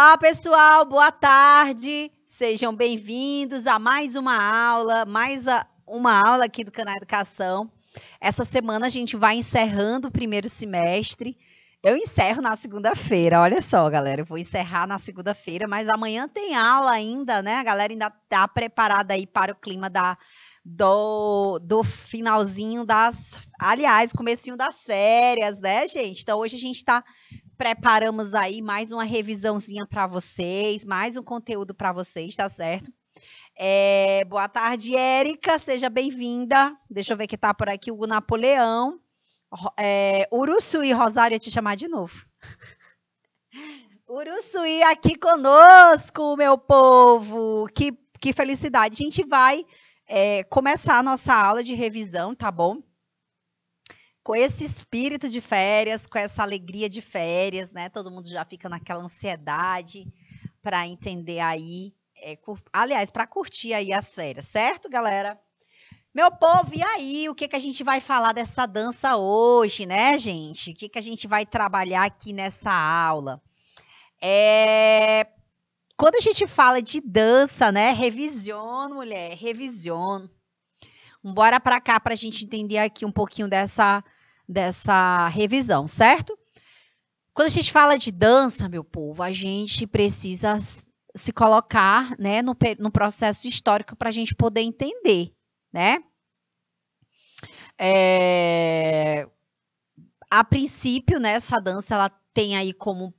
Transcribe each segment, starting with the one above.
Olá, pessoal, boa tarde. Sejam bem-vindos a mais uma aula, uma aula aqui do canal Educação. Essa semana a gente vai encerrando o primeiro semestre. Eu encerro na segunda-feira, olha só, galera, eu vou encerrar na segunda-feira, mas amanhã tem aula ainda, né? A galera ainda tá preparada aí para o clima do finalzinho comecinho das férias, né, gente? Então, hoje a gente preparamos aí mais uma revisãozinha para vocês, mais um conteúdo para vocês, tá certo? Boa tarde, Érica, seja bem-vinda. Deixa eu ver quem tá por aqui, o Napoleão. Uruçuí, Rosário, te chamar de novo. Uruçuí aqui conosco, meu povo. Que felicidade. A gente vai começar a nossa aula de revisão, tá bom? Com esse espírito de férias, com essa alegria de férias, né? Todo mundo já fica naquela ansiedade para entender aí, aliás, para curtir aí as férias, certo, galera? Meu povo, e aí? O que a gente vai falar dessa dança hoje, né, gente? O que a gente vai trabalhar aqui nessa aula? Quando a gente fala de dança, né? Revisiono, mulher, revisiono. Bora para cá para a gente entender aqui um pouquinho dessa revisão, certo? Quando a gente fala de dança, meu povo, a gente precisa se colocar, né, no processo histórico para a gente poder entender, né? A princípio, né, essa dança ela tem aí como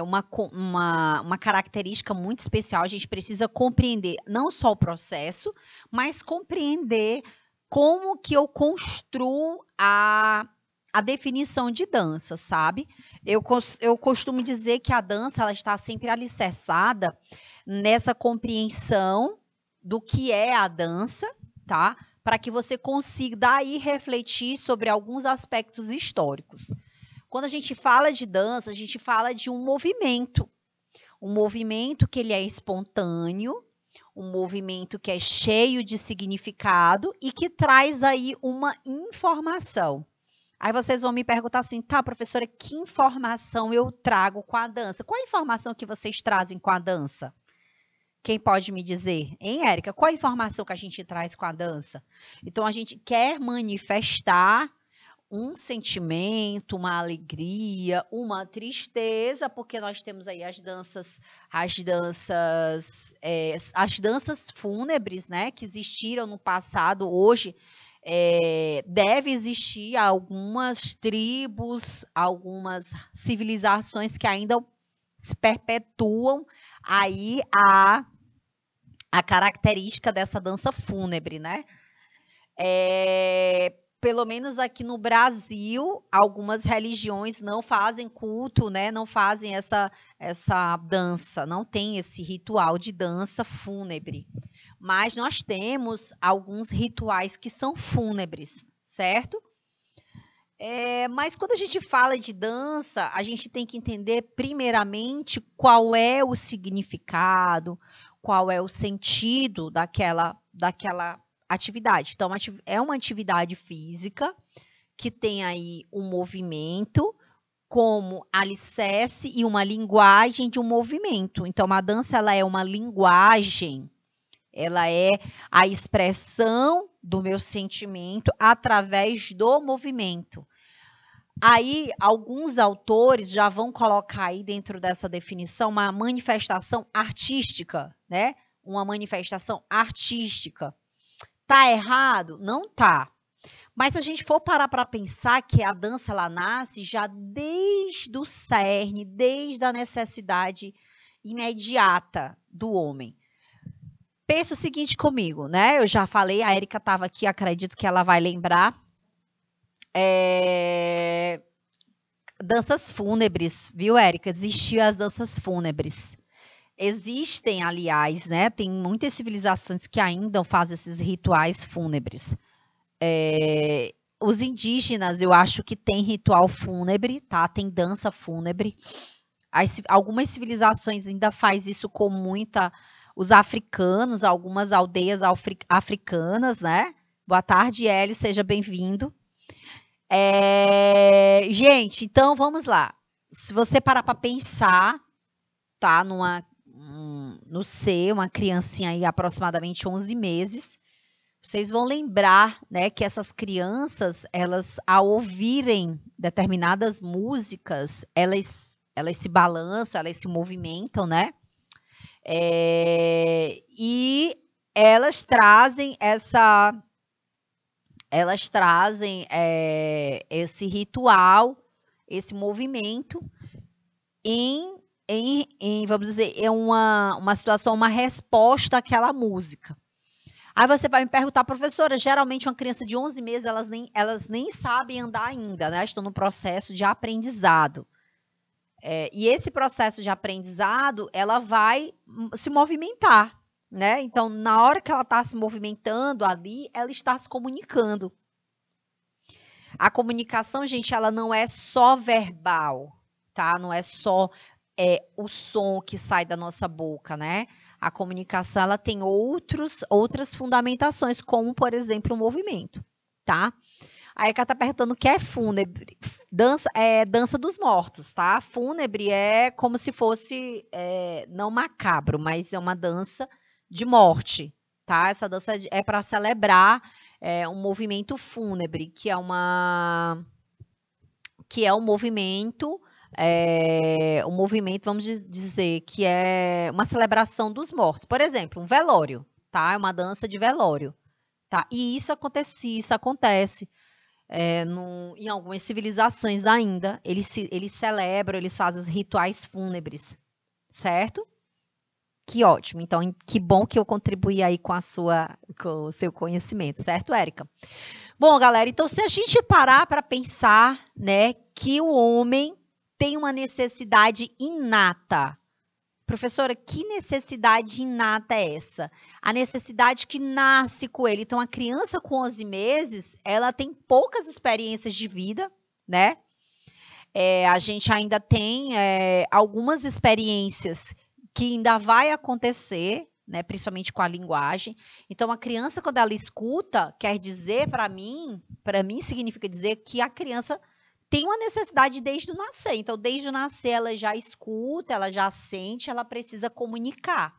uma característica muito especial. A gente precisa compreender não só o processo, mas compreender como que eu construo a definição de dança, sabe? Eu costumo dizer que a dança ela está sempre alicerçada nessa compreensão do que é a dança, tá? Para que você consiga daí refletir sobre alguns aspectos históricos. Quando a gente fala de dança, a gente fala de um movimento que ele é espontâneo, um movimento que é cheio de significado e que traz aí uma informação. Aí vocês vão me perguntar assim, tá, professora, que informação eu trago com a dança? Qual a informação que vocês trazem com a dança? Quem pode me dizer? Hein, Érica? Qual a informação que a gente traz com a dança? Então, a gente quer manifestar um sentimento, uma alegria, uma tristeza, porque nós temos aí as danças fúnebres, né, que existiram no passado, hoje deve existir algumas tribos, algumas civilizações que ainda se perpetuam aí a característica dessa dança fúnebre, né? Pelo menos aqui no Brasil, algumas religiões não fazem culto, né? Não fazem essa dança, não tem esse ritual de dança fúnebre. Mas nós temos alguns rituais que são fúnebres, certo? Mas quando a gente fala de dança, a gente tem que entender primeiramente qual é o significado, qual é o sentido daquela atividade. Então, é uma atividade física que tem aí um movimento como alicerce e uma linguagem de um movimento. Então, a dança ela é uma linguagem, ela é a expressão do meu sentimento através do movimento. Aí, alguns autores já vão colocar aí dentro dessa definição uma manifestação artística, né? Uma manifestação artística. Tá errado? Não tá. Mas se a gente for parar para pensar que a dança ela nasce já desde o cerne, desde a necessidade imediata do homem. Pensa o seguinte comigo, né? Eu já falei, a Érica estava aqui, acredito que ela vai lembrar. Danças fúnebres, viu, Érica? Existiam as danças fúnebres. Existem, aliás, né? Tem muitas civilizações que ainda fazem esses rituais fúnebres. Os indígenas, eu acho que tem ritual fúnebre, tá? Tem dança fúnebre. Algumas civilizações ainda fazem isso com muita... Os africanos, algumas aldeias africanas, né? Boa tarde, Hélio, seja bem-vindo. Gente, então vamos lá. Se você parar para pensar, tá? No ser, uma criancinha aí aproximadamente 11 meses. Vocês vão lembrar, né, que essas crianças, elas, ao ouvirem determinadas músicas, elas se balançam, elas se movimentam, né? E elas trazem esse ritual, esse movimento vamos dizer, uma situação, uma resposta àquela música. Aí você vai me perguntar, professora, geralmente uma criança de 11 meses, elas nem sabem andar ainda, né? Estão no processo de aprendizado. E esse processo de aprendizado, ela vai se movimentar, né? Então, na hora que ela está se movimentando ali, ela está se comunicando. A comunicação, gente, ela não é só verbal, tá? Não é só o som que sai da nossa boca, né? A comunicação, ela tem outras fundamentações, como, por exemplo, o movimento, tá? A Erika tá perguntando o que é fúnebre. Dança dos mortos, tá? Fúnebre é como se fosse, não macabro, mas é uma dança de morte, tá? Essa dança é para celebrar um movimento fúnebre, que é um movimento, vamos dizer, que é uma celebração dos mortos. Por exemplo, um velório, tá? É uma dança de velório, tá? E isso acontece em algumas civilizações ainda. Eles celebram, eles fazem os rituais fúnebres, certo? Que ótimo. Então, que bom que eu contribuí aí com o seu conhecimento, certo, Érica? Bom, galera, então se a gente parar para pensar, né, que o homem tem uma necessidade inata. Professora, que necessidade inata é essa? A necessidade que nasce com ele. Então, a criança com 11 meses, ela tem poucas experiências de vida, né? A gente ainda tem algumas experiências que ainda vai acontecer, né, principalmente com a linguagem. Então, a criança, quando ela escuta, quer dizer, para mim significa dizer que a criança tem uma necessidade desde o nascer. Então, desde o nascer, ela já escuta, ela já sente, ela precisa comunicar,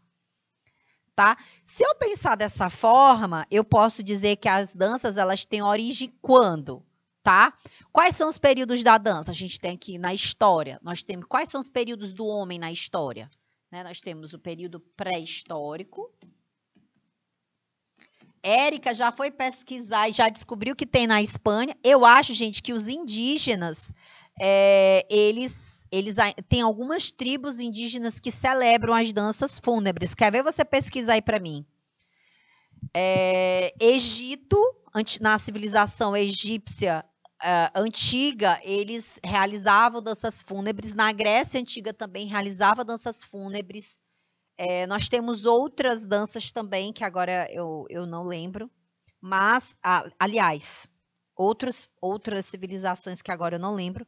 tá? Se eu pensar dessa forma, eu posso dizer que as danças, elas têm origem quando? Tá? Quais são os períodos da dança? A gente tem aqui na história. Quais são os períodos do homem na história? Né? Nós temos o período pré-histórico. Érica já foi pesquisar e já descobriu que tem na Espanha. Eu acho, gente, que os indígenas, eles têm algumas tribos indígenas que celebram as danças fúnebres. Quer ver? Você pesquisa aí para mim. Egito, na civilização egípcia antiga, eles realizavam danças fúnebres. Na Grécia antiga também realizava danças fúnebres. Nós temos outras danças também, que agora eu não lembro. Mas, aliás, outras civilizações que agora eu não lembro.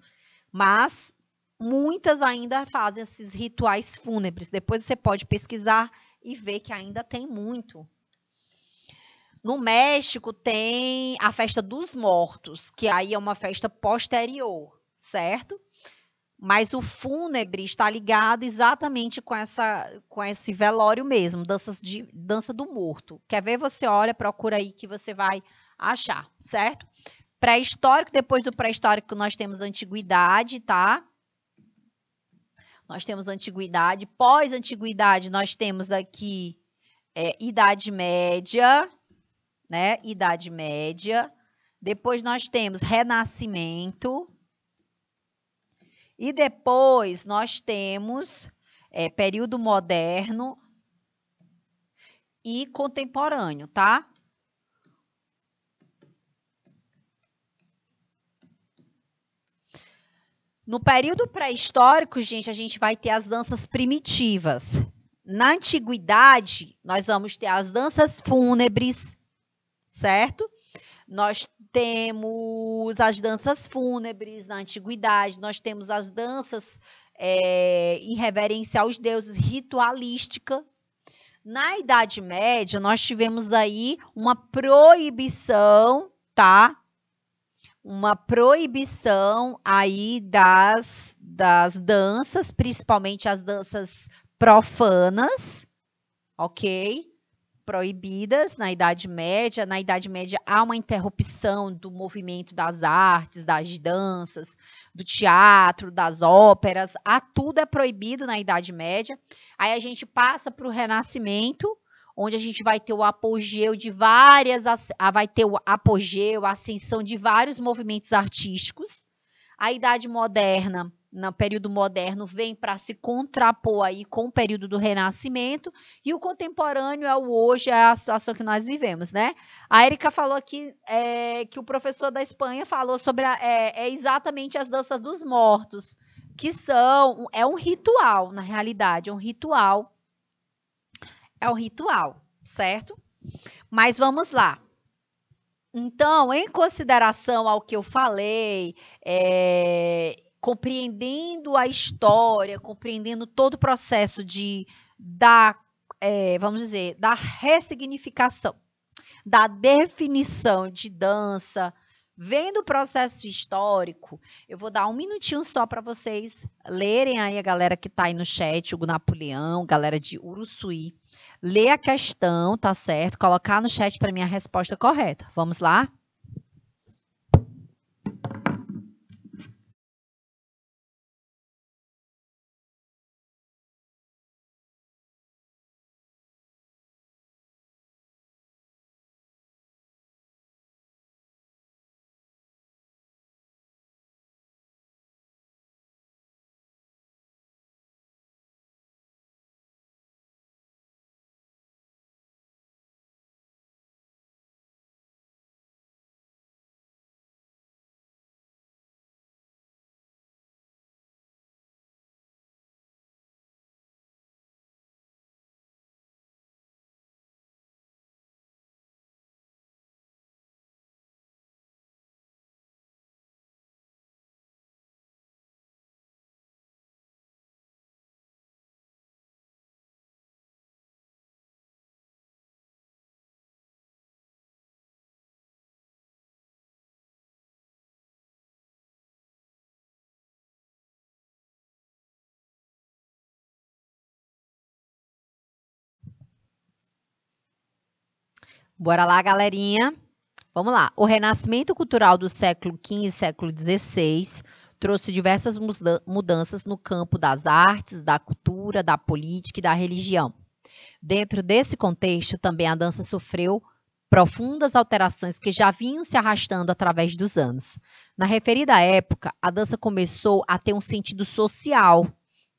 Mas muitas ainda fazem esses rituais fúnebres. Depois você pode pesquisar e ver que ainda tem muito. No México tem a festa dos mortos, que aí é uma festa posterior, certo? Mas o fúnebre está ligado exatamente com esse velório mesmo, dança do morto. Quer ver? Você olha, procura aí que você vai achar, certo? Pré-histórico, depois do pré-histórico nós temos antiguidade, tá? Nós temos antiguidade. Pós-antiguidade nós temos aqui Idade Média, né? Idade Média. Depois nós temos Renascimento. E depois nós temos período moderno e contemporâneo, tá? No período pré-histórico, gente, a gente vai ter as danças primitivas. Na antiguidade, nós vamos ter as danças fúnebres, certo? Nós temos as danças fúnebres na antiguidade, nós temos as danças em reverência aos deuses, ritualística. Na Idade Média, nós tivemos aí uma proibição, tá? Uma proibição aí das danças, principalmente as danças profanas, ok? Proibidas na Idade Média. Na Idade Média há uma interrupção do movimento das artes, das danças, do teatro, das óperas. Tudo é proibido na Idade Média. Aí a gente passa para o Renascimento, onde a gente vai ter o apogeu de a ascensão de vários movimentos artísticos. A Idade Moderna, no período moderno, vem para se contrapor aí com o período do Renascimento, e o contemporâneo é o hoje, é a situação que nós vivemos, né? A Érica falou aqui que o professor da Espanha falou sobre exatamente as danças dos mortos, que é um ritual, na realidade, é um ritual, certo? Mas vamos lá. Então, em consideração ao que eu falei, compreendendo a história, compreendendo todo o processo vamos dizer, da ressignificação, da definição de dança, vendo o processo histórico, eu vou dar um minutinho só para vocês lerem aí, a galera que está aí no chat, Hugo Napoleão, galera de Uruçuí, ler a questão, tá certo? Colocar no chat para mim a resposta correta. Vamos lá? Bora lá, galerinha. Vamos lá. O renascimento cultural do século XV e século XVI trouxe diversas mudanças no campo das artes, da cultura, da política e da religião. Dentro desse contexto, também a dança sofreu profundas alterações que já vinham se arrastando através dos anos. Na referida época, a dança começou a ter um sentido social,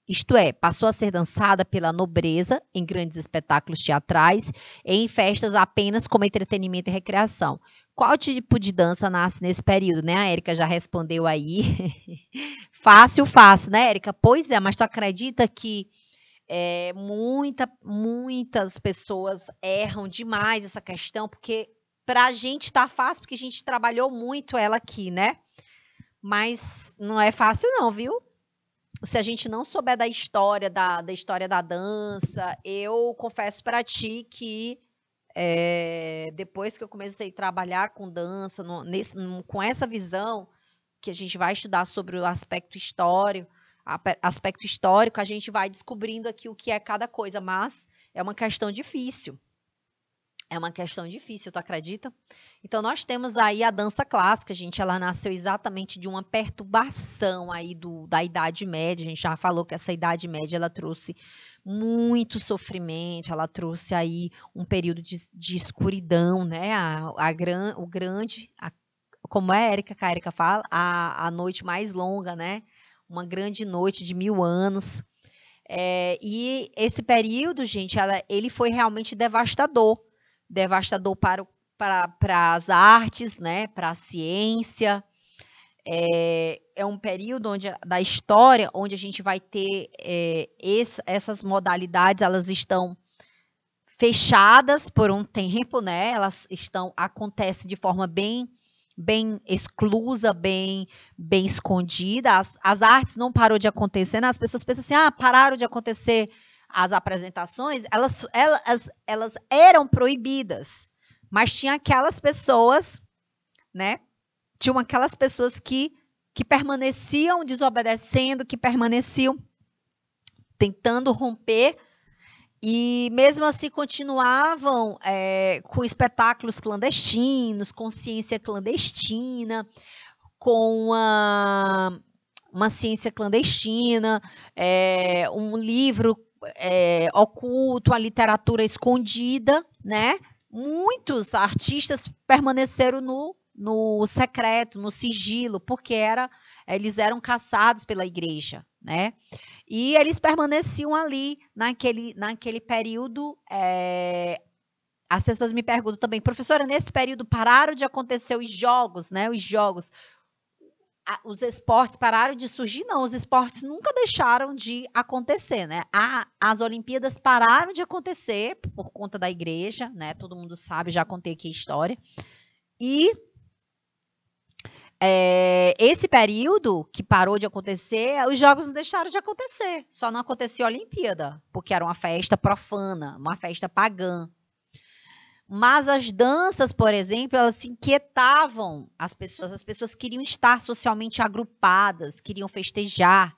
isto é, passou a ser dançada pela nobreza em grandes espetáculos teatrais e em festas apenas como entretenimento e recreação. Qual tipo de dança nasce nesse período, né? A Érica já respondeu aí. Fácil, né, Érica? Pois é, mas tu acredita que muitas pessoas erram demais essa questão, porque para a gente está fácil, porque a gente trabalhou muito ela aqui, né? Mas não é fácil não, viu? Se a gente não souber da história da dança, eu confesso para ti que depois que eu comecei a trabalhar com dança, com essa visão que a gente vai estudar sobre o aspecto histórico, a gente vai descobrindo aqui o que é cada coisa, mas é uma questão difícil. É uma questão difícil, tu acredita? Então, nós temos aí a dança clássica, gente, ela nasceu exatamente de uma perturbação aí da Idade Média. A gente já falou que essa Idade Média, ela trouxe muito sofrimento, ela trouxe aí um período de escuridão, né? Como é, Érica, que a Érica fala, a noite mais longa, né? Uma grande noite de 1000 anos. E esse período, gente, ele foi realmente devastador para as artes, né, para a ciência. É um período da história onde a gente vai ter essas modalidades, elas estão fechadas por um tempo, né? Elas acontecem de forma bem exclusa, bem escondida. As artes não parou de acontecer, né? As pessoas pensam assim, pararam de acontecer as apresentações, elas eram proibidas, mas tinha aquelas pessoas, né? Tinham aquelas pessoas que permaneciam desobedecendo, que permaneciam tentando romper, e mesmo assim continuavam com espetáculos clandestinos, com ciência clandestina, com uma ciência clandestina, um livro oculto, a literatura escondida, né? Muitos artistas permaneceram no secreto, no sigilo, porque eles eram caçados pela igreja, né? E eles permaneciam ali naquele período. As pessoas me perguntam também, professora, nesse período pararam de acontecer os jogos, né? Os esportes pararam de surgir? Não, os esportes nunca deixaram de acontecer, né? As Olimpíadas pararam de acontecer por conta da igreja, né? Todo mundo sabe, já contei aqui a história. E esse período que parou de acontecer, os jogos não deixaram de acontecer. Só não acontecia a Olimpíada, porque era uma festa profana, uma festa pagã. Mas as danças, por exemplo, elas inquietavam as pessoas queriam estar socialmente agrupadas, queriam festejar,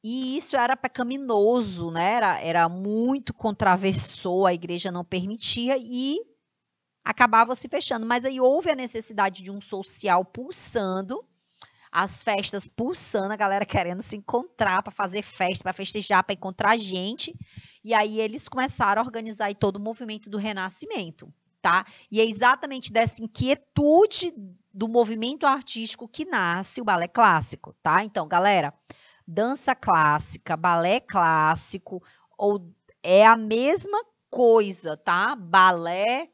e isso era pecaminoso, né? Era muito controversor, a igreja não permitia e acabava se fechando. Mas aí houve a necessidade de um social pulsando, as festas pulsando, a galera querendo se encontrar para fazer festa, para festejar, para encontrar gente. E aí eles começaram a organizar aí todo o movimento do Renascimento, tá? E é exatamente dessa inquietude do movimento artístico que nasce o balé clássico, tá? Então, galera, dança clássica, balé clássico, é a mesma coisa, tá? Balé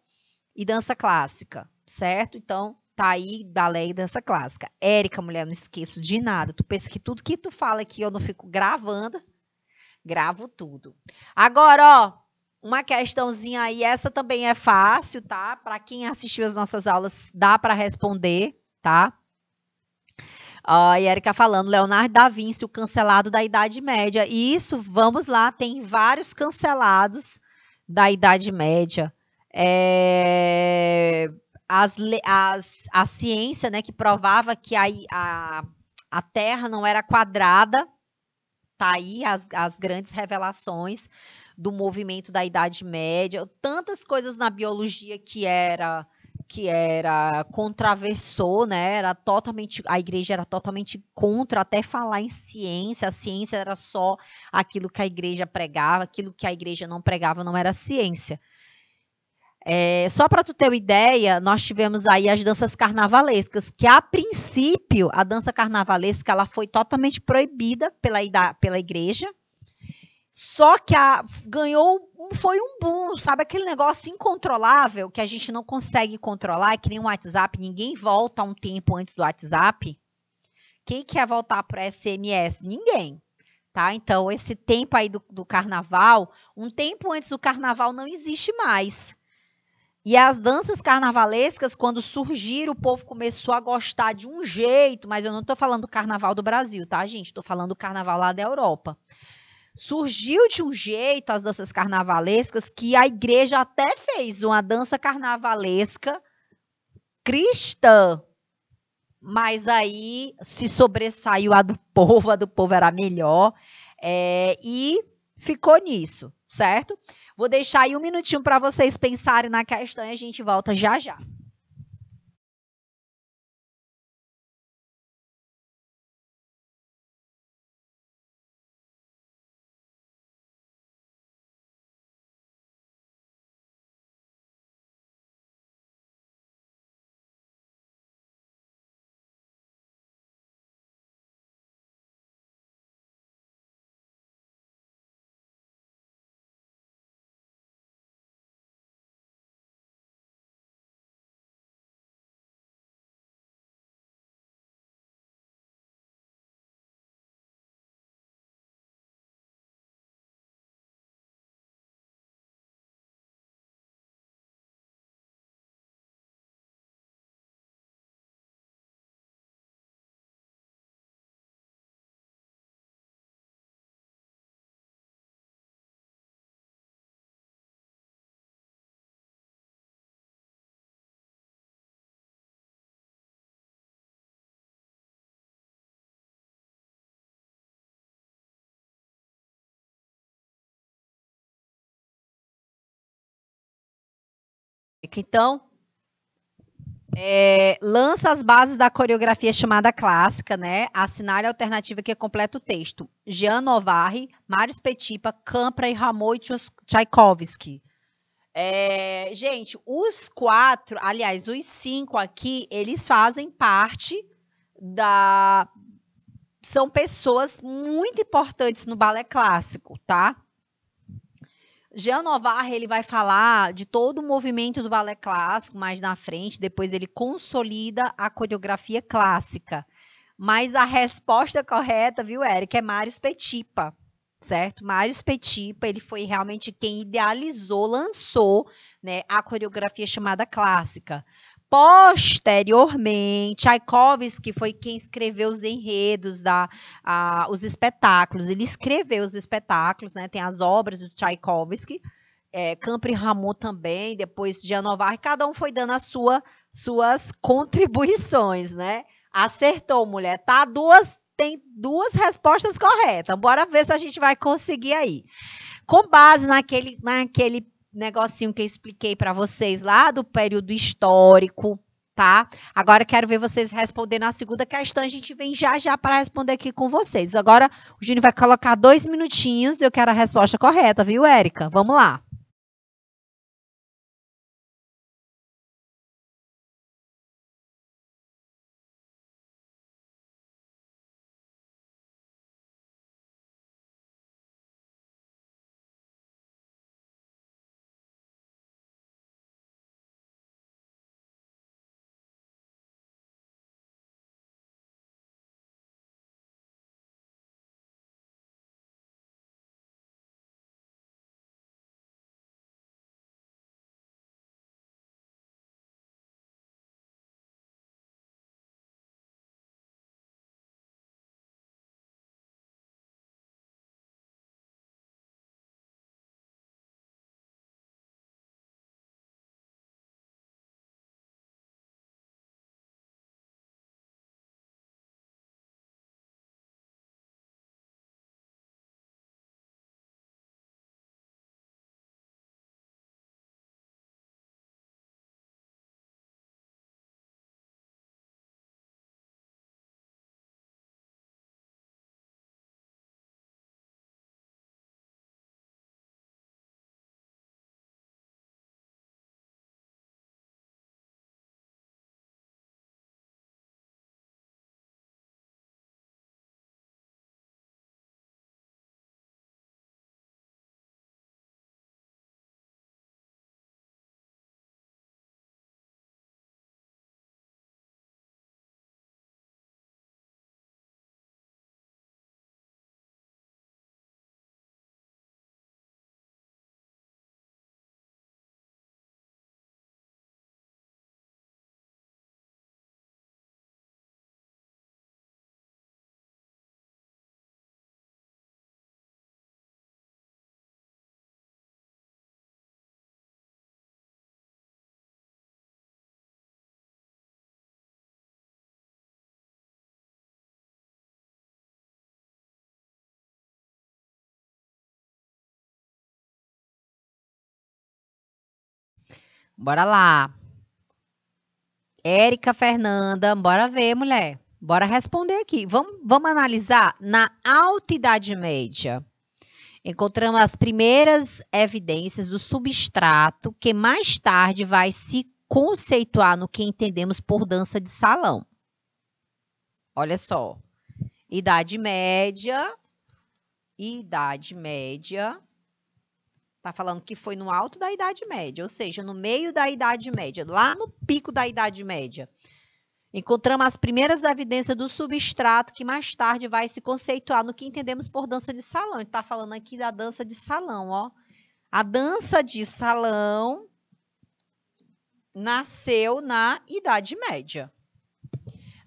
e dança clássica, certo? Então, tá aí balé e dança clássica. Érica, mulher, não esqueço de nada. Tu pensa que tudo que tu fala aqui eu não fico gravando? Gravo tudo. Agora, ó, uma questãozinha aí, essa também é fácil, tá? Para quem assistiu as nossas aulas, dá para responder, tá? Ó, e Érica falando, Leonardo da Vinci, o cancelado da Idade Média. Isso, vamos lá, tem vários cancelados da Idade Média. A ciência, né, que provava que a Terra não era quadrada, tá aí as grandes revelações do movimento da Idade Média, tantas coisas na biologia que contraversou, né? A igreja era totalmente contra até falar em ciência. A ciência era só aquilo que a igreja pregava, aquilo que a igreja não pregava não era ciência. Só para tu ter uma ideia, nós tivemos aí as danças carnavalescas, que a princípio a dança carnavalesca ela foi totalmente proibida pela igreja, só que foi um boom, sabe aquele negócio incontrolável que a gente não consegue controlar, que nem o WhatsApp, ninguém volta um tempo antes do WhatsApp. Quem quer voltar para o SMS? Ninguém. Tá? Então, esse tempo aí do carnaval, um tempo antes do carnaval não existe mais. E as danças carnavalescas, quando surgiram, o povo começou a gostar de um jeito, mas eu não estou falando do carnaval do Brasil, tá, gente? Estou falando do carnaval lá da Europa. Surgiu de um jeito as danças carnavalescas que a igreja até fez uma dança carnavalesca cristã, mas aí se sobressaiu a do povo era melhor, e ficou nisso, certo? Vou deixar aí um minutinho para vocês pensarem na questão e a gente volta já já. Érica? Então, lança as bases da coreografia chamada clássica, né? Assinale a alternativa que completa o texto. Jean Novare, Marius Petipa, Campra e Ramon Tchaikovsky. Gente, os 4, aliás, os 5 aqui, eles fazem parte são pessoas muito importantes no balé clássico, tá? Jean Novare, ele vai falar de todo o movimento do balé clássico mais na frente, depois ele consolida a coreografia clássica. Mas a resposta correta, viu, Érica, é Marius Petipa, certo? Marius Petipa, ele foi realmente quem idealizou, lançou, né, a coreografia chamada clássica. Posteriormente, Tchaikovsky foi quem escreveu os enredos, os espetáculos. Ele escreveu os espetáculos, né? Tem as obras do Tchaikovsky, Campra e Ramon também, depois Jean Novare, cada um foi dando as suas contribuições, né? Acertou, mulher. Tem 2 respostas corretas. Bora ver se a gente vai conseguir aí. Com base naquele negocinho que eu expliquei para vocês lá do período histórico, tá? Agora quero ver vocês respondendo a segunda questão. A gente vem já para responder aqui com vocês. Agora o Júnior vai colocar 2 minutinhos e eu quero a resposta correta, viu, Érica? Vamos lá. Bora lá. Érica Fernanda, bora ver, mulher. Bora responder aqui. Vamos analisar na Alta Idade Média. Encontramos as primeiras evidências do substrato que mais tarde vai se conceituar no que entendemos por dança de salão. Olha só. Idade Média. Tá falando que foi no alto da Idade Média, ou seja, no meio da Idade Média, lá no pico da Idade Média. Encontramos as primeiras evidências do substrato que mais tarde vai se conceituar no que entendemos por dança de salão. Ele está falando aqui da dança de salão, ó. A dança de salão nasceu na Idade Média.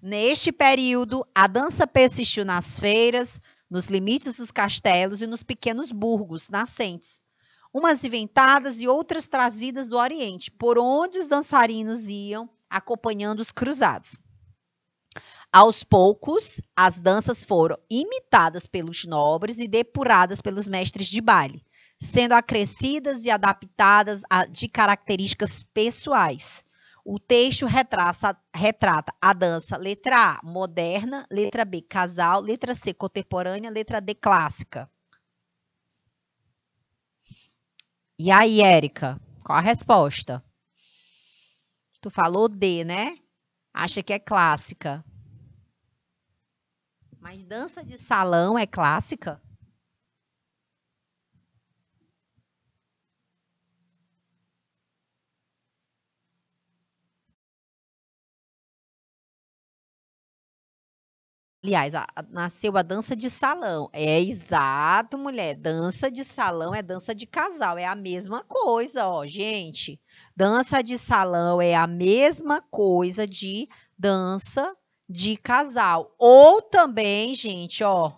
Neste período, a dança persistiu nas feiras, nos limites dos castelos e nos pequenos burgos nascentes. Umas inventadas e outras trazidas do Oriente, por onde os dançarinos iam acompanhando os cruzados. Aos poucos, as danças foram imitadas pelos nobres e depuradas pelos mestres de baile, sendo acrescidas e adaptadas de características pessoais. O texto retrata a dança, letra A, moderna, letra B, casal, letra C, contemporânea, letra D, clássica. E aí, Érica, qual a resposta? Tu falou D, né? Acha que é clássica. Mas dança de salão é clássica? Aliás, nasceu a dança de salão. É exato, mulher. Dança de salão é dança de casal. É a mesma coisa, ó, gente. Dança de salão é a mesma coisa de dança de casal. Ou também, gente, ó,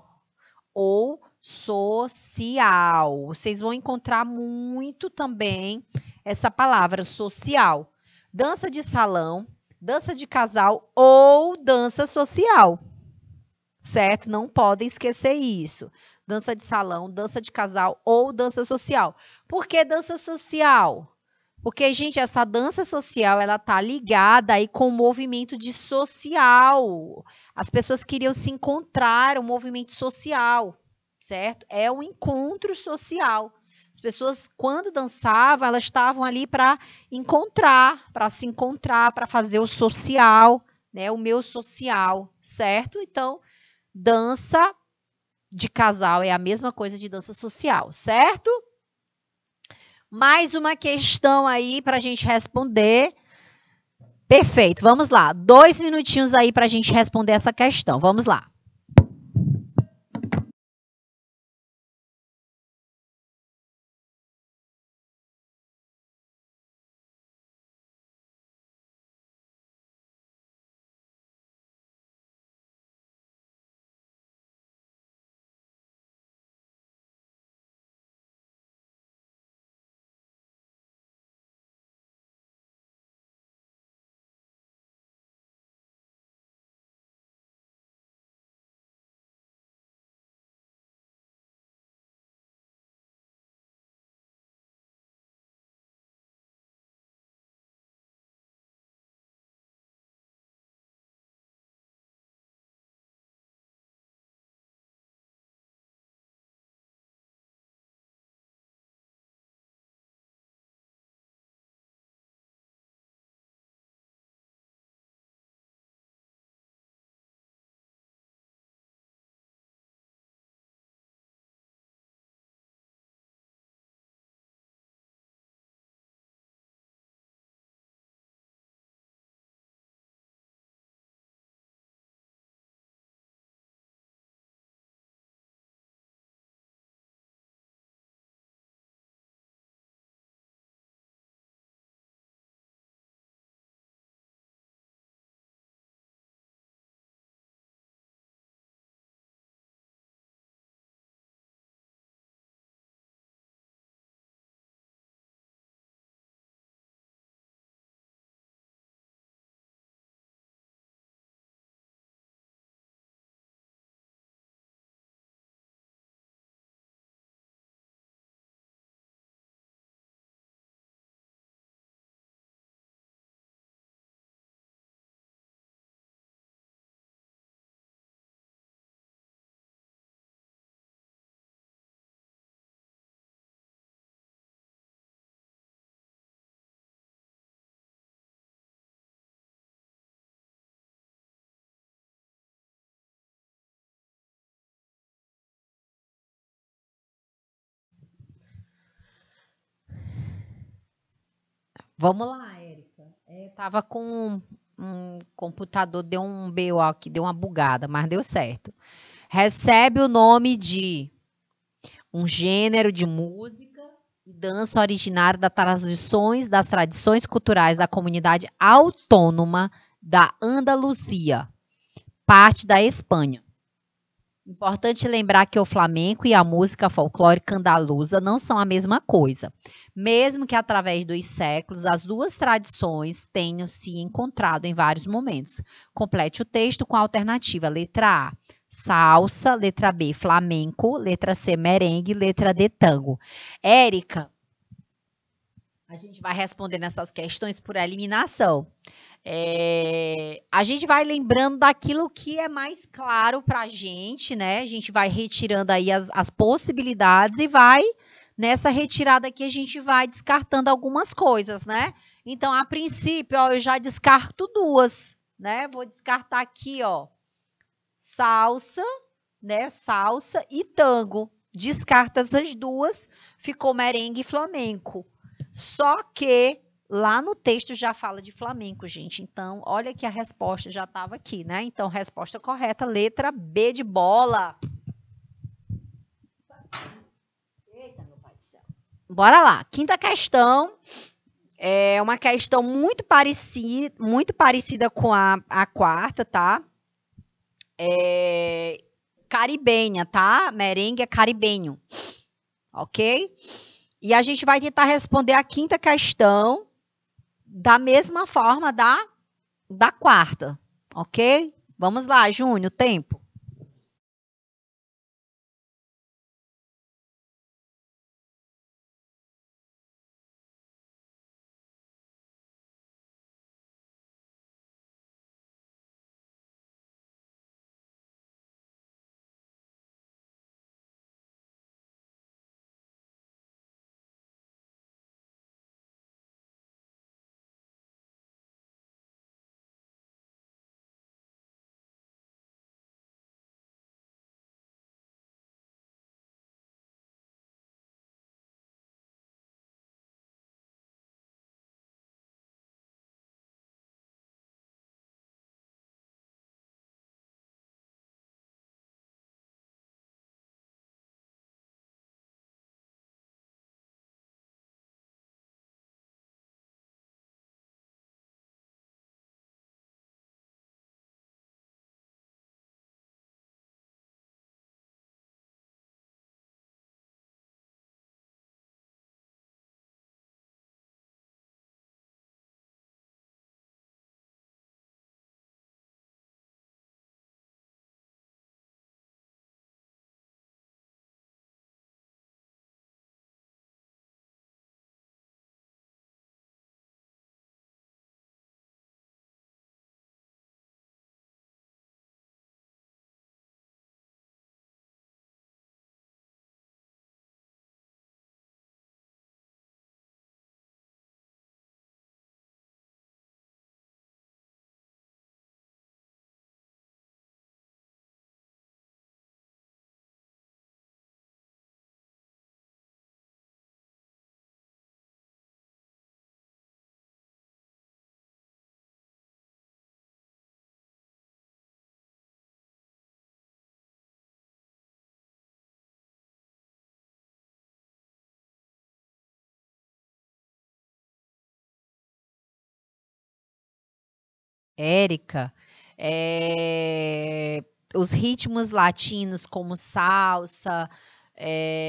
ou social. Vocês vão encontrar muito também essa palavra social. Dança de salão, dança de casal ou dança social. Certo? Não podem esquecer isso. Dança de salão, dança de casal ou dança social. Por que dança social? Porque, gente, essa dança social, ela tá ligada aí com o movimento de social. As pessoas queriam se encontrar, um movimento social, certo? É um encontro social. As pessoas, quando dançavam, elas estavam ali para encontrar, para se encontrar, para fazer o social, né? O meu social, certo? Então, dança de casal é a mesma coisa de dança social, certo? Mais uma questão aí para a gente responder. Perfeito, vamos lá. 2 minutinhos aí para a gente responder essa questão. Vamos lá. Vamos lá, Érica. Tava com um computador, deu um BO aqui, deu uma bugada, mas deu certo. Recebe o nome de um gênero de música e dança originário das tradições culturais da comunidade autônoma da Andaluzia, parte da Espanha. Importante lembrar que o flamenco e a música folclórica andaluza não são a mesma coisa, mesmo que através dos séculos as duas tradições tenham se encontrado em vários momentos. Complete o texto com a alternativa letra A, salsa, letra B, flamenco, letra C, merengue, letra D, tango. Érica, a gente vai respondendo essas questões por eliminação. A gente vai lembrando daquilo que é mais claro para a gente, né? A gente vai retirando aí as possibilidades e vai, nessa retirada aqui, a gente vai descartando algumas coisas, né? Então, a princípio, ó, eu já descarto duas, né? Vou descartar aqui, ó, salsa, né? Salsa e tango. Descarta essas duas, ficou merengue e flamenco. Só que lá no texto já fala de flamenco, gente. Então, olha que a resposta já estava aqui, né? Então, resposta correta, letra B de bola. Eita, meu pai do céu. Bora lá. Quinta questão. É uma questão muito parecida com a quarta, tá? Caribenha, tá? Merengue é caribenho. Ok? E a gente vai tentar responder a quinta questão da mesma forma da quarta, ok? Vamos lá, Júnior, tempo. Érica, os ritmos latinos como salsa,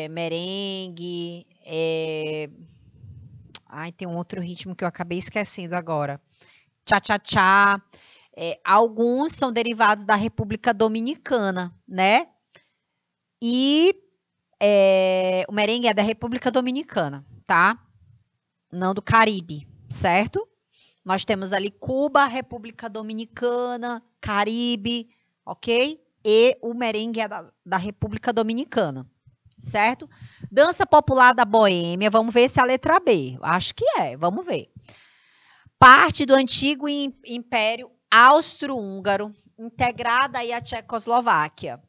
merengue, ai, tem um outro ritmo que eu acabei esquecendo agora. Tchá-tchá-tchá. Alguns são derivados da República Dominicana, né? E o merengue é da República Dominicana, tá? Não do Caribe, certo? Nós temos ali Cuba, República Dominicana, Caribe, ok? E o merengue é da República Dominicana, certo? Dança popular da Boêmia, vamos ver se é a letra B. Acho que é, vamos ver. Parte do antigo Império Austro-Húngaro, integrada aí à Tchecoslováquia.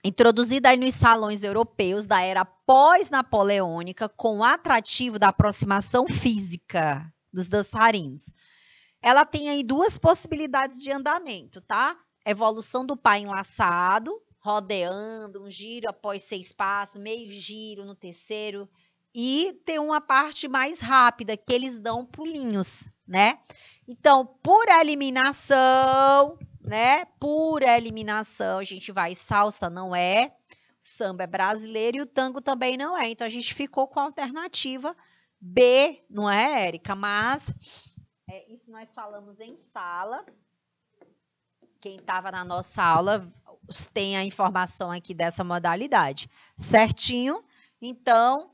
Introduzida aí nos salões europeus da era pós-napoleônica, com o atrativo da aproximação física dos dançarinos. Ela tem aí duas possibilidades de andamento, tá? Evolução do pá enlaçado, rodeando, um giro após 6 passos, meio giro no terceiro, e tem uma parte mais rápida, que eles dão pulinhos, né? Então, por eliminação, né? Por eliminação, a gente vai, salsa não é, samba é brasileiro e o tango também não é. Então, a gente ficou com a alternativa B, não é, Érica? Mas, isso nós falamos em sala. Quem estava na nossa aula tem a informação aqui dessa modalidade, certinho? Então,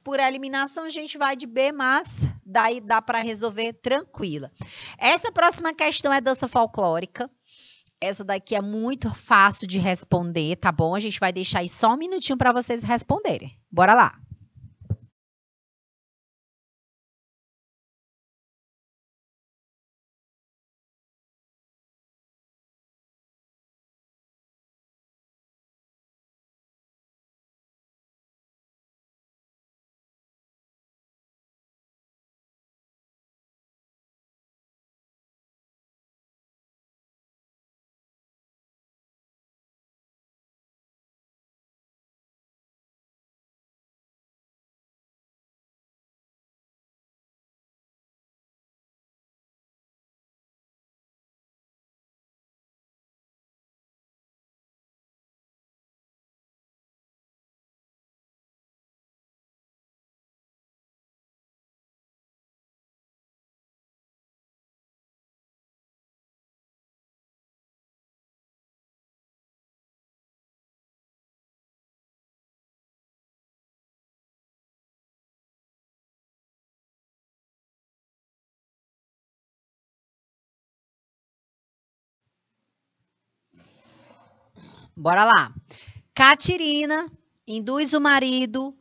por eliminação, a gente vai de B, mas daí dá para resolver tranquila. Essa próxima questão é dança folclórica. Essa daqui é muito fácil de responder, tá bom? A gente vai deixar aí só um minutinho para vocês responderem. Bora lá. Bora lá. Catirina induz o marido,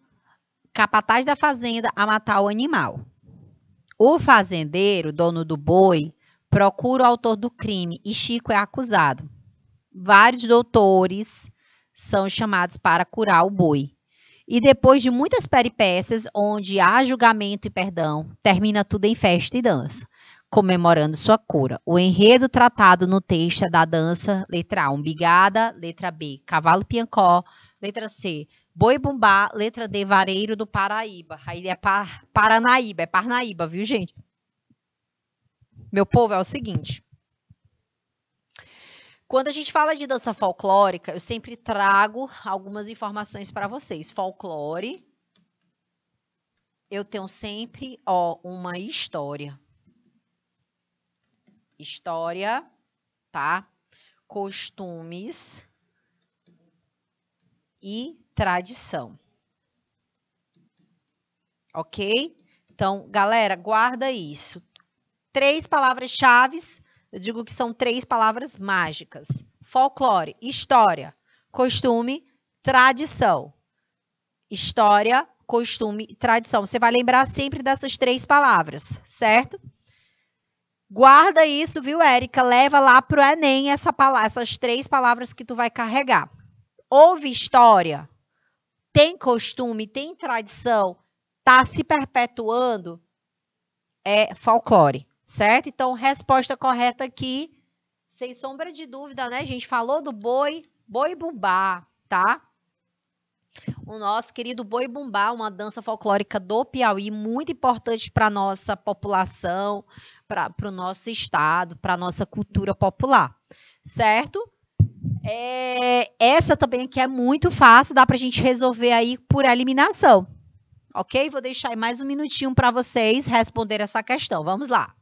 capataz da fazenda, a matar o animal. O fazendeiro, dono do boi, procura o autor do crime e Chico é acusado. Vários doutores são chamados para curar o boi. E depois de muitas peripécias, onde há julgamento e perdão, termina tudo em festa e dança, comemorando sua cura. O enredo tratado no texto é da dança, letra A, umbigada, letra B, cavalo piancó, letra C, boi bumbá, letra D, vareiro do Paraíba. Aí é Paranaíba, é Parnaíba, viu, gente? Meu povo, é o seguinte. Quando a gente fala de dança folclórica, eu sempre trago algumas informações para vocês. Folclore, eu tenho sempre, uma história. História, tá? Costumes e tradição. Ok? Então, galera, guarda isso. 3 palavras-chave, eu digo que são 3 palavras mágicas. Folclore, história, costume, tradição. História, costume e tradição. Você vai lembrar sempre dessas 3 palavras, certo? Guarda isso, viu, Érica? Leva lá para o Enem essas 3 palavras que tu vai carregar. Houve história, tem costume, tem tradição, está se perpetuando, é folclore, certo? Então, resposta correta aqui, sem sombra de dúvida, né? A gente falou do boi bumbá, tá? O nosso querido boi bumbá, uma dança folclórica do Piauí, muito importante para a nossa população, para o nosso estado, para a nossa cultura popular, certo? Essa também aqui é muito fácil, dá para a gente resolver aí por eliminação, ok? Vou deixar aí mais um minutinho para vocês responder essa questão. Vamos lá.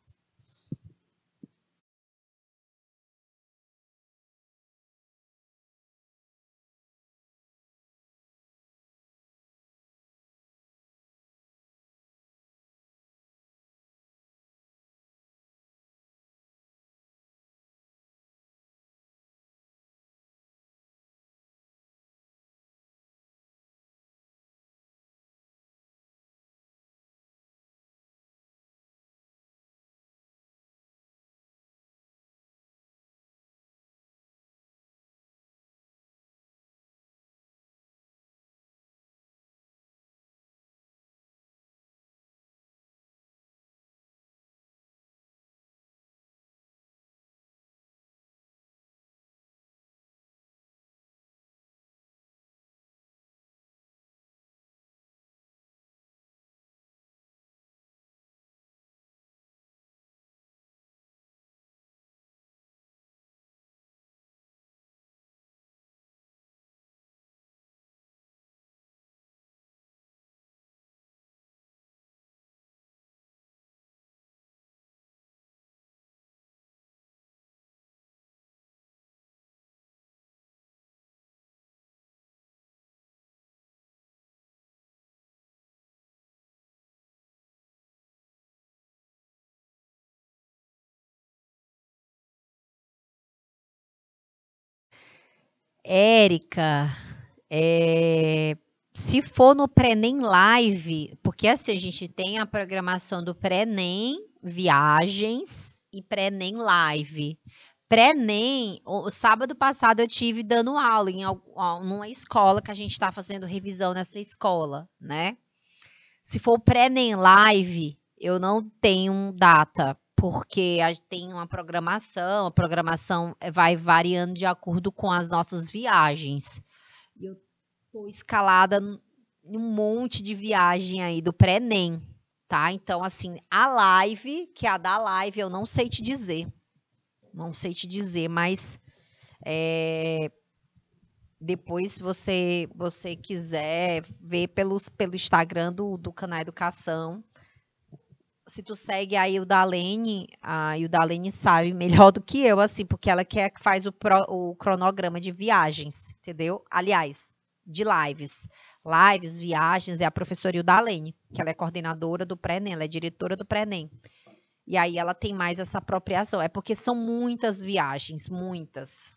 Érica, se for no Pré-NEM Live, porque assim, a gente tem a programação do Pré-NEM Viagens e Pré-NEM Live. Pré-NEM, o sábado passado eu tive dando aula em numa escola que a gente está fazendo revisão nessa escola, né? Se for Pré-NEM Live, eu não tenho data, porque tem uma programação, a programação vai variando de acordo com as nossas viagens. E eu estou escalada em um monte de viagem aí do Pré-NEM, tá? Então, assim, a live, que é a da live, eu não sei te dizer. Não sei te dizer, mas depois, se você quiser ver pelo Instagram do Canal Educação, se tu segue aí o Dalene, o Dalene sabe melhor do que eu, assim, porque ela que faz o cronograma de viagens, entendeu? Aliás, de lives. Lives, viagens, é a professora Ildalene, que ela é coordenadora do Pré-NEM, ela é diretora do Pré-NEM. E aí ela tem mais essa apropriação. É porque são muitas viagens, muitas.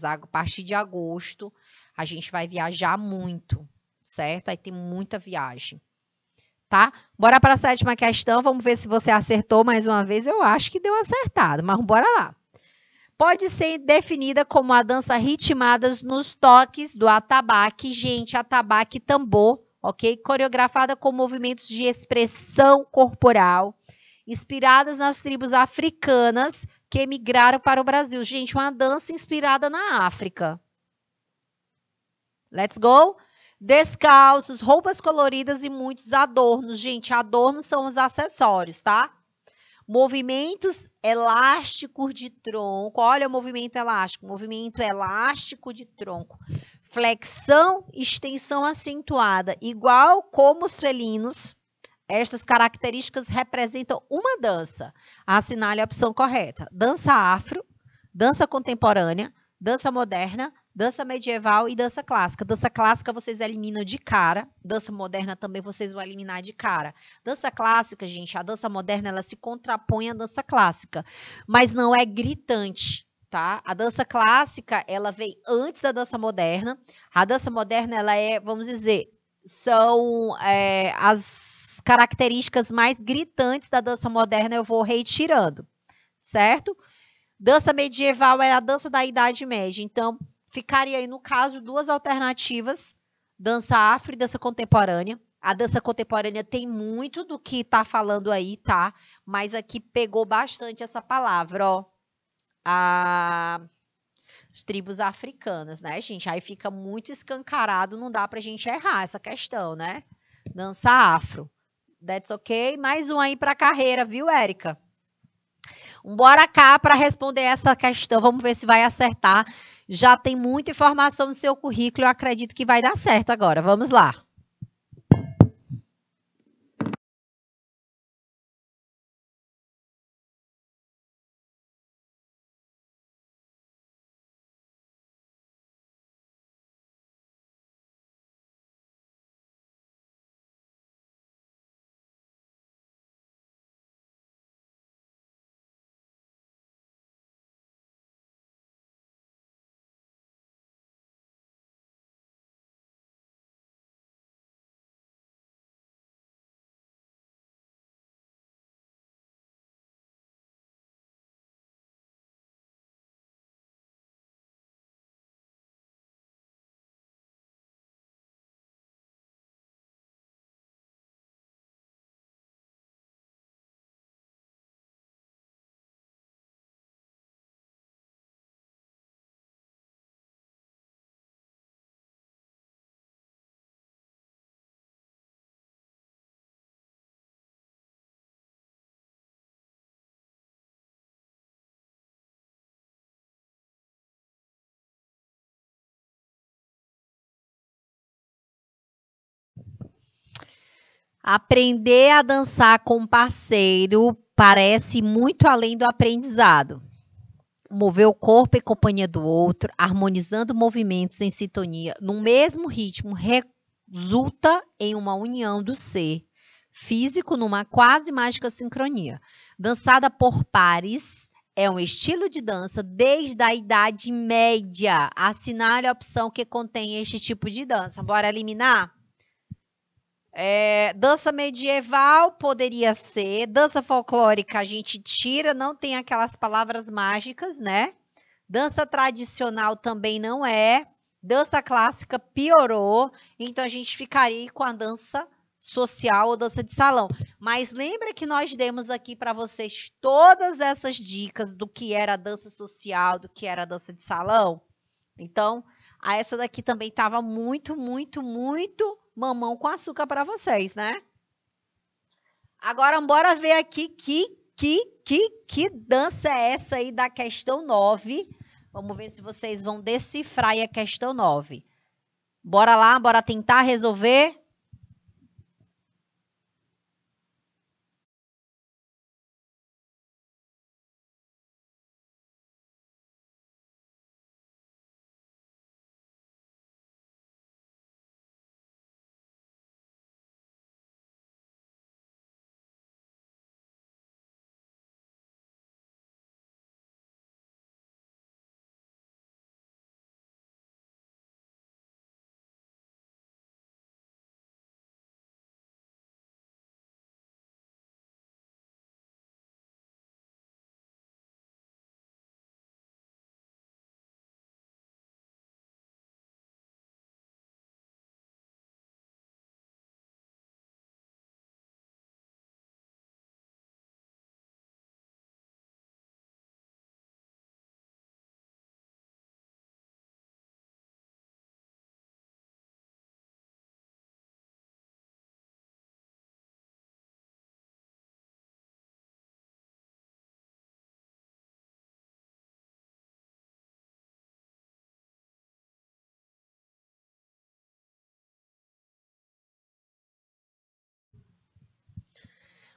A partir de agosto, a gente vai viajar muito, certo? Aí tem muita viagem. Tá? Bora para a 7ª questão. Vamos ver se você acertou mais uma vez. Eu acho que deu acertado, mas bora lá. Pode ser definida como a dança ritmada nos toques do atabaque. Gente, atabaque tambor, ok? Coreografada com movimentos de expressão corporal, inspiradas nas tribos africanas que emigraram para o Brasil. Gente, uma dança inspirada na África. Let's go! Descalços, roupas coloridas e muitos adornos. Gente, adornos são os acessórios, tá? Movimentos elásticos de tronco. Olha o movimento elástico. Movimento elástico de tronco. Flexão, extensão acentuada. Igual como os felinos, estas características representam uma dança. Assinale a opção correta. Dança afro, dança contemporânea, dança moderna, dança medieval e dança clássica. Dança clássica vocês eliminam de cara. Dança moderna também vocês vão eliminar de cara. Dança clássica, gente, a dança moderna ela se contrapõe à dança clássica, mas não é gritante, tá? A dança clássica ela vem antes da dança moderna. A dança moderna ela é, vamos dizer, são as características mais gritantes da dança moderna eu vou retirando, certo? Dança medieval é a dança da Idade Média. Então, ficaria aí, no caso, duas alternativas, dança afro e dança contemporânea. A dança contemporânea tem muito do que tá falando aí, tá? Mas aqui pegou bastante essa palavra, ó. As tribos africanas, né, gente? Aí fica muito escancarado, não dá pra gente errar essa questão, né? Dança afro. That's ok? Mais um aí pra carreira, viu, Érica? Bora cá para responder essa questão. Vamos ver se vai acertar. Já tem muita informação no seu currículo. Eu acredito que vai dar certo agora. Vamos lá. Aprender a dançar com parceiro parece muito além do aprendizado. Mover o corpo em companhia do outro, harmonizando movimentos em sintonia, no mesmo ritmo, resulta em uma união do ser físico numa quase mágica sincronia. Dançada por pares, É um estilo de dança desde a Idade Média. Assinale a opção que contém este tipo de dança. Bora eliminar? Dança medieval poderia ser. Dança folclórica a gente tira, não tem aquelas palavras mágicas, né? Dança tradicional também não é. Dança clássica piorou. Então a gente ficaria com a dança social ou dança de salão. Mas lembra que nós demos aqui para vocês todas essas dicas do que era dança social, do que era dança de salão? Então, essa daqui também estava muito, muito, muito mamão com açúcar para vocês, né? Agora, bora ver aqui que dança é essa aí da questão 9. Vamos ver se vocês vão decifrar aí a questão 9. Bora lá, bora tentar resolver?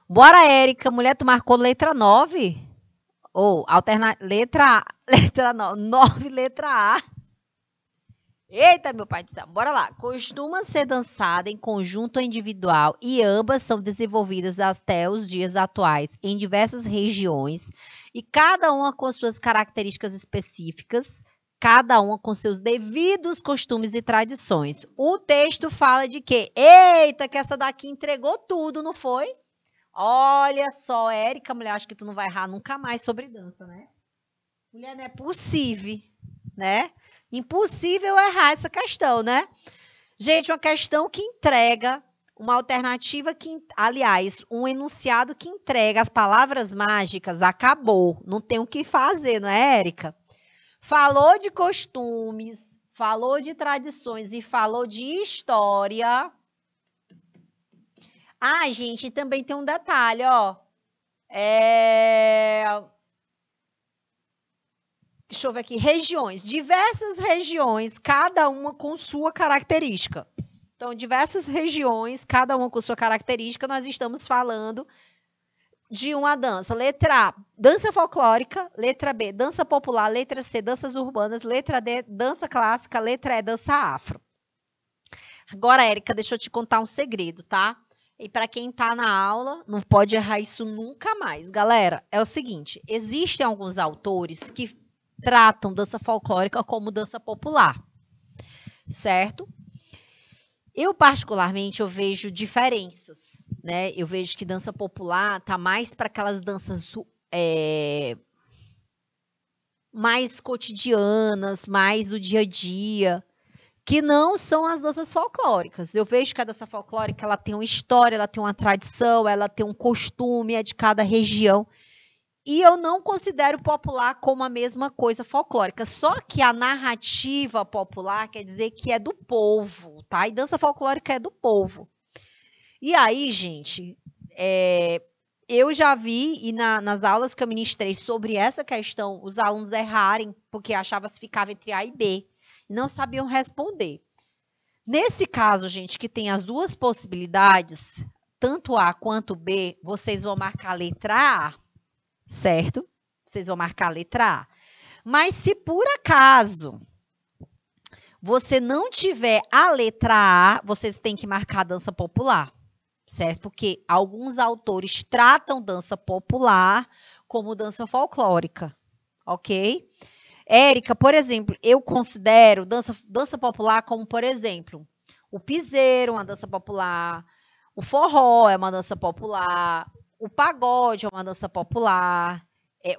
Bora, Érica. Mulher, tu marcou letra 9? Ou, letra A. Letra 9. 9, letra A. Eita, meu pai do céu. Bora lá. Costuma ser dançada em conjunto ou individual e ambas são desenvolvidas até os dias atuais em diversas regiões e cada uma com suas características específicas, cada uma com seus devidos costumes e tradições. O texto fala de quê? Eita, que essa daqui entregou tudo, não foi? Olha só, Érica, mulher, acho que tu não vai errar nunca mais sobre dança, né? Mulher, não é possível, né? Impossível errar essa questão, né? Gente, uma questão que entrega uma alternativa que, aliás, um enunciado que entrega as palavras mágicas, acabou. Não tem o que fazer, não é, Érica? Falou de costumes, falou de tradições e falou de história. Ah, gente, também tem um detalhe, ó. Deixa eu ver aqui, regiões, diversas regiões, cada uma com sua característica. Então, diversas regiões, cada uma com sua característica, nós estamos falando de uma dança. Letra A, dança folclórica. Letra B, dança popular. Letra C, danças urbanas. Letra D, dança clássica. Letra E, dança afro. Agora, Érica, deixa eu te contar um segredo, tá? E para quem está na aula, não pode errar isso nunca mais. Galera, é o seguinte, existem alguns autores que tratam dança folclórica como dança popular, certo? Eu, particularmente, eu vejo diferenças, né? Eu vejo que dança popular tá mais para aquelas danças mais cotidianas, mais do dia a dia, que não são as danças folclóricas. Eu vejo que a dança folclórica ela tem uma história, ela tem uma tradição, ela tem um costume, é de cada região. E eu não considero popular como a mesma coisa folclórica. Só que a narrativa popular quer dizer que é do povo, tá? E dança folclórica é do povo. E aí, gente, eu já vi, e nas aulas que eu ministrei sobre essa questão, os alunos errarem, porque achavam que ficava entre A e B. E não sabiam responder. Nesse caso, gente, que tem as duas possibilidades, tanto A quanto B, vocês vão marcar a letra A, certo? Vocês vão marcar a letra A. Mas se por acaso você não tiver a letra A, vocês têm que marcar a dança popular, certo? Porque alguns autores tratam dança popular como dança folclórica, ok? Érica, por exemplo, eu considero dança popular como, por exemplo, o piseiro, uma dança popular, o forró é uma dança popular, o pagode é uma dança popular,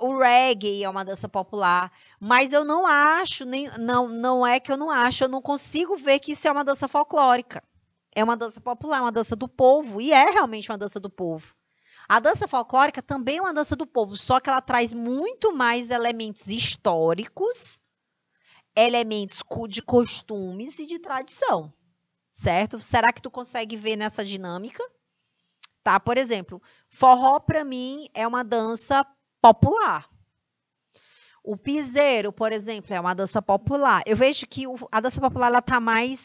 o reggae é uma dança popular, mas eu não acho, não é que eu não acho, eu não consigo ver que isso é uma dança folclórica. É uma dança popular, uma dança do povo, e é realmente uma dança do povo. A dança folclórica também é uma dança do povo, só que ela traz muito mais elementos históricos, elementos de costumes e de tradição, certo? Será que tu consegue ver nessa dinâmica? Tá? Por exemplo, forró para mim é uma dança popular. O piseiro, por exemplo, é uma dança popular. Eu vejo que a dança popular ela tá mais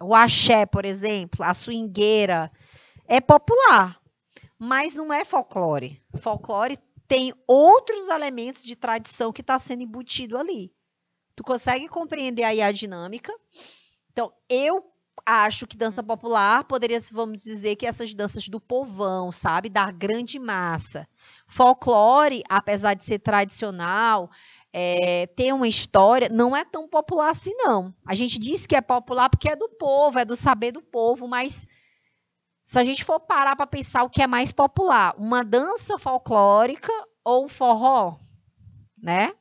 o axé, por exemplo, a swingueira, é popular, mas não é folclore. Folclore tem outros elementos de tradição que está sendo embutido ali. Tu consegue compreender aí a dinâmica? Então, eu acho que dança popular poderia, vamos dizer, que essas danças do povão, sabe? Da grande massa. Folclore, apesar de ser tradicional, ter uma história, não é tão popular assim, não. A gente diz que é popular porque é do povo, é do saber do povo, mas se a gente for parar para pensar o que é mais popular, uma dança folclórica ou um forró, né?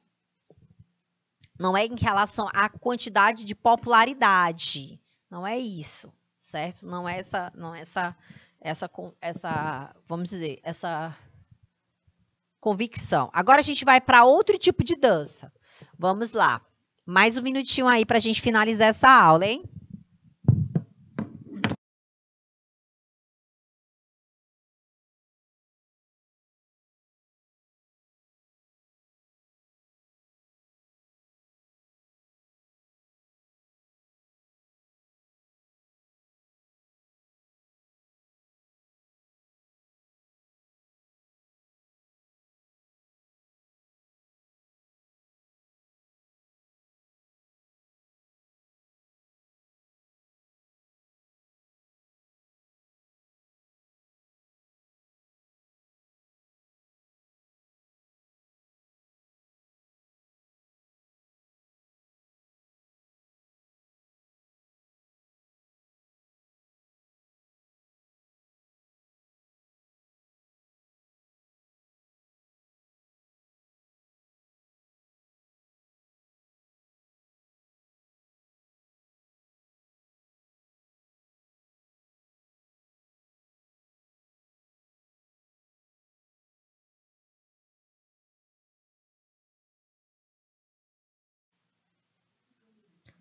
Não é em relação à quantidade de popularidade, não é isso, certo? Não é vamos dizer, essa convicção. Agora a gente vai para outro tipo de dança. Vamos lá. Mais um minutinho aí para a gente finalizar essa aula, hein?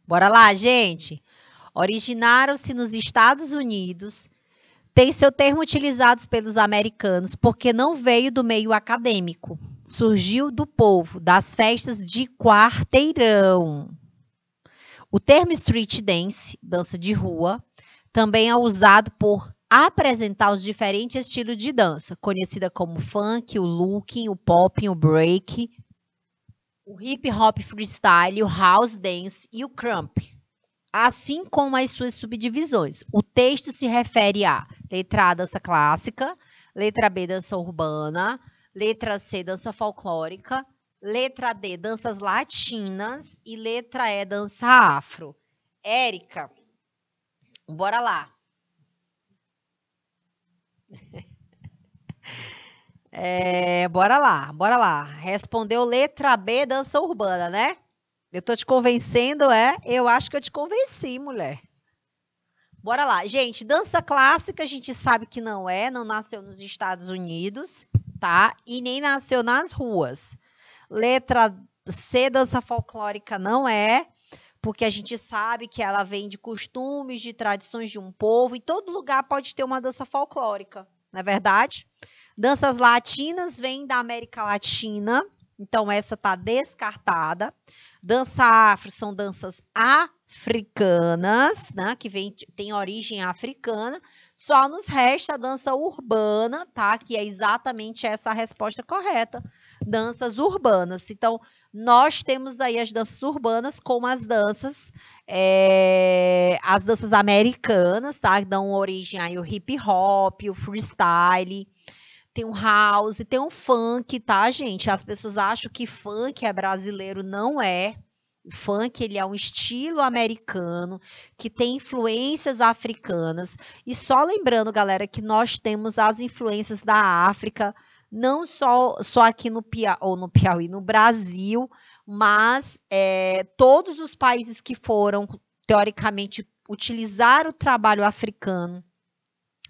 Bora lá, gente. Originaram-se nos Estados Unidos, tem seu termo utilizado pelos americanos porque não veio do meio acadêmico. Surgiu do povo, das festas de quarteirão. O termo street dance, dança de rua, também é usado por apresentar os diferentes estilos de dança, conhecida como funk, o looking, o pop, o break, o hip hop freestyle, o house dance e o crump, assim como as suas subdivisões. O texto se refere a letra A, dança clássica, letra B, dança urbana, letra C, dança folclórica, letra D, danças latinas e letra E, dança afro. Érica, bora lá. Bora lá, bora lá. Respondeu letra B, dança urbana, né? Eu tô te convencendo, Eu acho que eu te convenci, mulher. Bora lá. Gente, dança clássica a gente sabe que não nasceu nos Estados Unidos, tá? E nem nasceu nas ruas. Letra C, dança folclórica não é, porque a gente sabe que ela vem de costumes, de tradições de um povo, e todo lugar pode ter uma dança folclórica, não é verdade? Danças latinas vêm da América Latina, então essa tá descartada. Dança afro são danças africanas, né, que tem origem africana. Só nos resta a dança urbana, tá? Que é exatamente essa a resposta correta. danças urbanas. Então, nós temos aí as danças urbanas como as danças americanas, tá? Que dão origem aí o hip hop, o freestyle, tem o house, tem o funk, tá, gente? As pessoas acham que funk é brasileiro, não é. O funk, ele é um estilo americano que tem influências africanas. E só lembrando, galera, que nós temos as influências da África, não só aqui no Piauí, no Brasil, mas todos os países que foram, teoricamente, utilizar o trabalho africano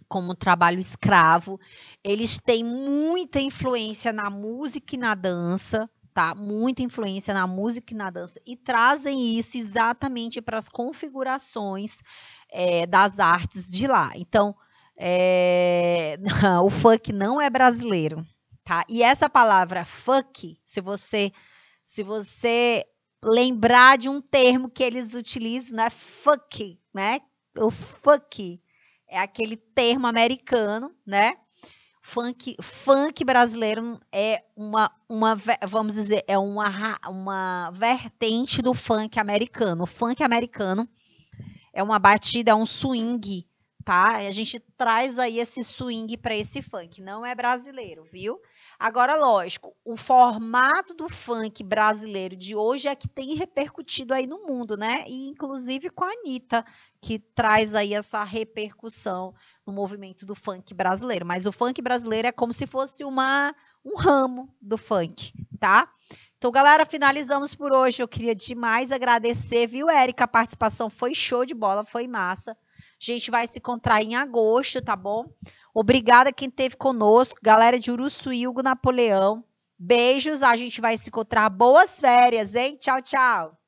como trabalho escravo, eles têm muita influência na música e na dança, tá? Muita influência na música e na dança, e trazem isso exatamente para as configurações das artes de lá. Então, o funk não é brasileiro, tá? E essa palavra funk, se você lembrar de um termo que eles utilizam, né? Fuck, né? O fuck é aquele termo americano, né? Funk brasileiro é vamos dizer, é uma vertente do funk americano. O funk americano é uma batida, é um swing, tá? A gente traz aí esse swing para esse funk, não é brasileiro, viu? Agora, lógico, o formato do funk brasileiro de hoje é que tem repercutido aí no mundo, né? E inclusive com a Anitta, que traz aí essa repercussão no movimento do funk brasileiro. Mas o funk brasileiro é como se fosse um ramo do funk, tá? Então, galera, finalizamos por hoje. Eu queria demais agradecer, viu, Érica? A participação foi show de bola, foi massa. A gente vai se encontrar em agosto, tá bom? Obrigada quem esteve conosco, galera de Uruçuí, Hugo Napoleão. Beijos, a gente vai se encontrar. Boas férias, hein? Tchau, tchau.